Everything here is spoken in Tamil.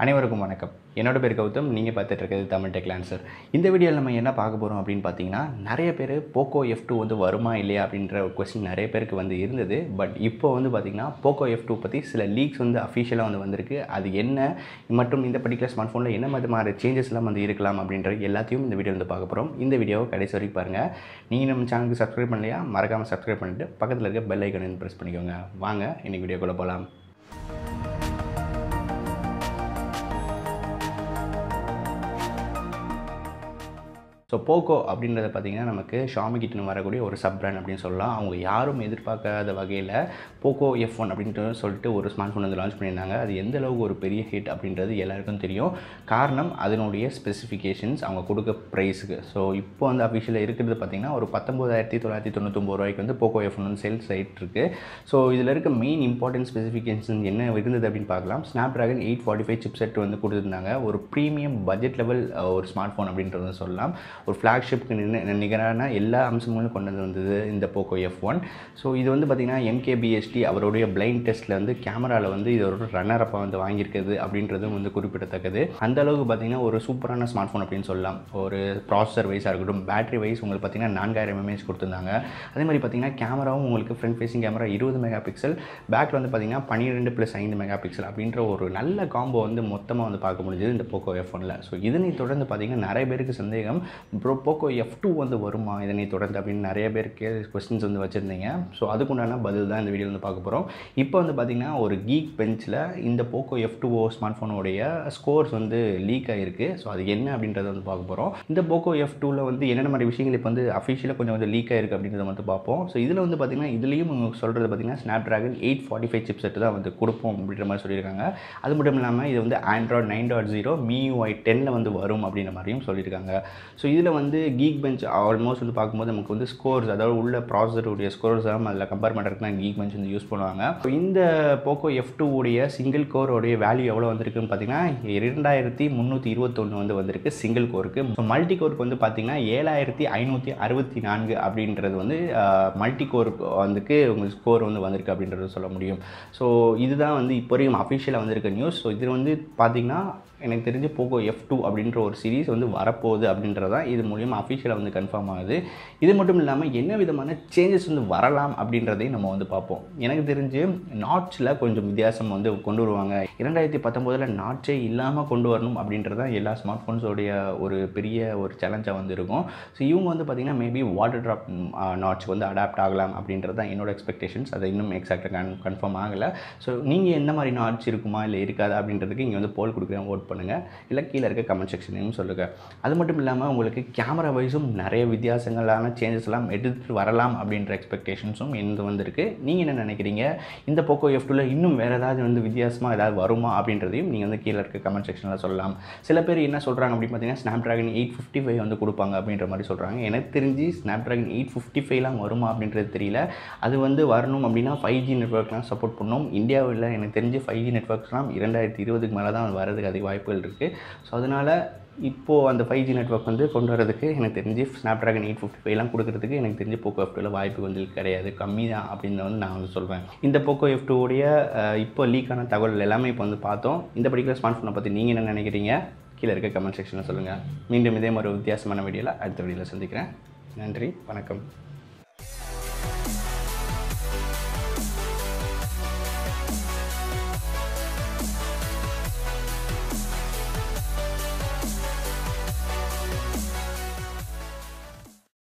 அனைவருக்கும் வணக்கம். என்னோட பேர் கௌதம். நீங்கள் பார்த்துட்டு இருக்கிறது தமிழ் TechLancer. இந்த வீடியோவில் நம்ம என்ன பார்க்க போகிறோம் அப்படின்னு பார்த்தீங்கன்னா, நிறைய பேர் Poco F2 வந்து வருமா இல்லையா அப்படின்ற ஒரு கொஸ்டின் நிறைய பேருக்கு வந்து இருந்தது. பட் இப்போ வந்து பார்த்தீங்கன்னா Poco F2 பற்றி சில லீக்ஸ் வந்து அஃபிஷியலாக வந்து வந்திருக்கு. அது என்ன மற்றும் இந்த பர்டிகுலர் ஸ்மார்ட் ஃபோனில் என்ன மாதிரி சேஞ்சஸ்லாம் வந்து இருக்கலாம் அப்படின்ற எல்லாத்தையும் இந்த வீடியோ வந்து பார்க்க போகிறோம். இந்த வீடியோவை கடைசி வரைக்கும் பாருங்கள். நீங்கள் நம்ம சேனலுக்கு சப்ஸ்கிரைப் பண்ணலையா, மறக்காமல் சப்ஸ்கிரைப் பண்ணிவிட்டு பக்கத்தில் இருக்க பெல் ஐக்கனை ப்ரெஸ் பண்ணிக்கோங்க. வாங்க இன்றைக்கி வீடியோக்குள்ளே போகலாம். ஸோ போக்கோ அப்படின்றத பார்த்திங்கன்னா நமக்கு ஷாமி கிட்டேருந்து வரக்கூடிய ஒரு சப் பிராண்ட் அப்படின்னு சொல்லலாம். அவங்க யாரும் எதிர்பார்க்காத வகையில் போக்கோ F1 அப்படின்ட்டு சொல்லிட்டு ஒரு ஸ்மார்ட் ஃபோன் வந்து லான்ச் பண்ணியிருந்தாங்க. அது எந்த அளவுக்கு ஒரு பெரிய ஹிட் அப்படின்றது எல்லாருக்கும் தெரியும். காரணம் அதனுடைய ஸ்பெசிஃபிகேஷன்ஸ், அவங்க கொடுக்க ப்ரைஸுக்கு. ஸோ இப்போ வந்து அஃபிஷியலாக இருக்கிறது பார்த்திங்கன்னா ஒரு 19,999 ரூபாய்க்கு வந்து போக்கோ F1 வந்து சேல்ஸ் ஆகிட்டு இருக்குது. ஸோ இதில் இருக்க மெயின் இம்பார்ட்டன்ட் ஸ்பெசிஃபிகேஷன் என்ன இருந்தது அப்படின்னு பார்க்கலாம். ஸ்னாப்ட்ராகன் 845 சிப்செட் வந்து கொடுத்துருந்தாங்க. ஒரு ப்ரீமியம் பட்ஜெட் லெவல் ஒரு ஸ்மார்ட் ஃபோன் அப்படின்றது சொல்லலாம். ஒரு ஃப்ளாக்ஷிப்க்கு நிகரான எல்லா அம்சங்களும் கொண்டு வந்தது இந்த போக்கோ F1. ஸோ இது வந்து பார்த்திங்கன்னா MKBHD அவருடைய பிளைண்ட் டெஸ்ட்டில் வந்து கேமராவில் வந்து இது ஒரு ரன்னர் அப்போ வந்து வாங்கியிருக்குது அப்படின்றதும் வந்து குறிப்பிடத்தக்கது. அந்த அளவுக்கு பார்த்திங்கன்னா ஒரு சூப்பரான ஸ்மார்ட் ஃபோன் அப்படின்னு சொல்லலாம். ஒரு ப்ராசஸர் வைஸாக இருக்கட்டும், பேட்டரி வைஸ் உங்களுக்கு பார்த்திங்கன்னா 4000 mAh கொடுத்துருந்தாங்க. அதே மாதிரி பார்த்திங்கன்னா கேமராவும் உங்களுக்கு front facing camera 20 mega pixel, பேக்கில் வந்து பார்த்திங்கன்னா 12+5 மெகா பிக்சல் அப்படின்ற ஒரு நல்ல காம்போ வந்து மொத்தமாக வந்து பார்க்க முடிஞ்சது இந்த போக்கோ F1ல். ஸோ இதனை தொடர்ந்து பார்த்திங்கன்னா நிறைய பேருக்கு சந்தேகம், போக்கோ F2 வந்து வருமா இதனை தொடர்ந்து அப்படின்னு நிறைய பேர் கொஸ்டின்ஸ் வந்து வச்சுருந்தீங்க. ஸோ அதுக்குண்டான பதில் தான் இந்த வீடியோ வந்து பார்க்க போகிறோம். இப்போ வந்து பார்த்திங்கன்னா ஒரு கீக் பெஞ்சில் இந்த போக்கோ F2 ஸ்மார்ட் ஃபோனுடைய ஸ்கோர்ஸ் வந்து லீக் ஆகிருக்கு. ஸோ அது என்ன அப்படின்றத வந்து பார்க்க போகிறோம். இந்த போக்கோ F2வில் வந்து என்னென்ன மாதிரி விஷயங்கள் இப்போ வந்து அஃபிஷியலாக கொஞ்சம் லீக் ஆகிருக்கு அப்படின்றத வந்து பார்ப்போம். ஸோ இதில் வந்து பார்த்திங்கன்னா இதுலேயும் சொல்கிறது பார்த்திங்கன்னா ஸ்னாப்ட்ராகன் 845 சிப்செட் தான் வந்து கொடுப்போம் அப்படின்ற மாதிரி சொல்லியிருக்காங்க. அது மட்டும் இல்லாமல் இது வந்து Android 9.0 MIUI 10ல் வந்து வரும் அப்படின்ற மாதிரியும் சொல்லியிருக்காங்க. ஸோ இதில் வந்து கீக் பெஞ்ச் ஆல்மோஸ்ட் வந்து பார்க்கும்போது நமக்கு வந்து ஸ்கோர்ஸ், அதாவது உள்ள ப்ராசஸருடைய ஸ்கோர்ஸ் தான் அதில் கம்பேர் பண்ணுறதுக்கு தான் கீக் பெஞ்ச் வந்து யூஸ் பண்ணுவாங்க. ஸோ இந்த போக்கோ F2 உடைய சிங்கிள் கோரோடைய வேல்யூ எவ்வளோ வந்திருக்குன்னு பார்த்தீங்கன்னா 2321 வந்து வந்திருக்கு சிங்கிள் கோருக்கு. ஸோ மல்டி கோருக்கு வந்து பார்த்தீங்கன்னா 7564 அப்படின்றது வந்து மல்டி கோருக்கு வந்துக்கு உங்களுக்கு ஸ்கோர் வந்து வந்திருக்கு அப்படின்றது சொல்ல முடியும். ஸோ இதுதான் வந்து இப்போ வரைக்கும் அஃபிஷியலாக வந்திருக்க நியூஸ். ஸோ இது வந்து பார்த்திங்கன்னா எனக்கு தெரிஞ்சு போக்கோ F2 அப்படின்ற ஒரு சீரீஸ் வந்து வரப்போகுது அப்படின்றதான் இது மூலியமாக அஃபிஷியலாக வந்து கன்ஃபார்ம் ஆகுது. இது மட்டும் இல்லாமல் என்ன விதமான சேஞ்சஸ் வந்து வரலாம் அப்படின்றதையும் நம்ம வந்து பார்ப்போம். எனக்கு தெரிஞ்சு நாட்சில் கொஞ்சம் வித்தியாசம் வந்து கொண்டு வருவாங்க. 2019 நாட்சே இல்லாமல் கொண்டு வரணும் அப்படின்றதான் எல்லா ஸ்மார்ட் ஃபோன்ஸோடைய ஒரு பெரிய ஒரு சேலஞ்சாக வந்து இருக்கும். ஸோ இவங்க வந்து பார்த்திங்கன்னா மேபி வாட்டர் ட்ராப் நாட்ச் வந்து அடாப்ட் ஆகலாம் அப்படின்றது தான் என்னோட எக்ஸ்பெக்டேஷன்ஸ். அதை இன்னும் எக்ஸாக்டாக கன்ஃபார்ம் ஆகலை. ஸோ நீங்கள் எந்த மாதிரி நாட்ச் இருக்குமா இல்லை இருக்காது அப்படின்றதுக்கு இங்கே வந்து போல் கொடுக்குறேன், ஓட் பண்ணுங்கள். இல்லை கீழே இருக்க கமெண்ட் செக்ஷனையும் சொல்லுங்கள். அது மட்டும் இல்லாமல் உங்களுக்கு கேமரா வைஸும் நிறைய வித்தியாசங்களான சேஞ்சஸ் எல்லாம் எடுத்துகிட்டு வரலாம் அப்படின்ற எக்ஸ்பெக்டேஷன்ஸும் எந்த வந்திருக்கு. நீங்கள் என்ன நினைக்கிறீங்க? இந்த போக்கோ F2ல இன்னும் வேறு ஏதாவது வந்து வித்தியாசமாக ஏதாவது வருமா அப்படின்றதையும் நீங்கள் வந்து கீழே இருக்க கமெண்ட் செக்ஷனில் சொல்லலாம். சில பேர் என்ன சொல்கிறாங்க அப்படின்னு பார்த்தீங்கன்னா ஸ்னாப்ட்ராகன் 855 வந்து கொடுப்பாங்க அப்படின்ற மாதிரி சொல்கிறாங்க. எனக்கு தெரிஞ்சு ஸ்னாப்ட்ராகன் 855லாம் வருமா அப்படின்றது தெரியல. அது வந்து வரணும் அப்படின்னா 5G நெட்வொர்க்லாம் சப்போர்ட் பண்ணணும். இந்தியாவில் எனக்கு தெரிஞ்சு 5G நெட்வொர்க்ஸ்லாம் 2020க்கு மேலே தான் வரதுக்கு அதிக வாய்ப்புகள் இருக்குது. ஸோ அதனால் இப்போது அந்த 5G நெட்வொர்க் வந்து கொண்டு வரதுக்கு எனக்கு தெரிஞ்சு ஸ்னாப்ட்ராகன் 855லாம் கொடுக்குறதுக்கு எனக்கு தெரிஞ்சு போக்கோ F2ல வாய்ப்பு வந்து கிடையாது, கம்மி தான் அப்படின்னு வந்து நான் வந்து சொல்வேன். இந்த போக்கோ F2 உடைய இப்போ லீக்கான தகவல் எல்லாமே இப்போ வந்து பார்த்தோம். இந்த பர்டிகுலர் ஸ்மார்ட் ஃபோனை பற்றி நீங்கள் என்ன நினைக்கிறீங்க? கீழே இருக்க கமெண்ட் செக்ஷனில் சொல்லுங்கள். மீண்டும் இதே மாதிரி வித்தியாசமான வீடியோவில் அடுத்த வீடியோவில் சந்திக்கிறேன். நன்றி, வணக்கம்.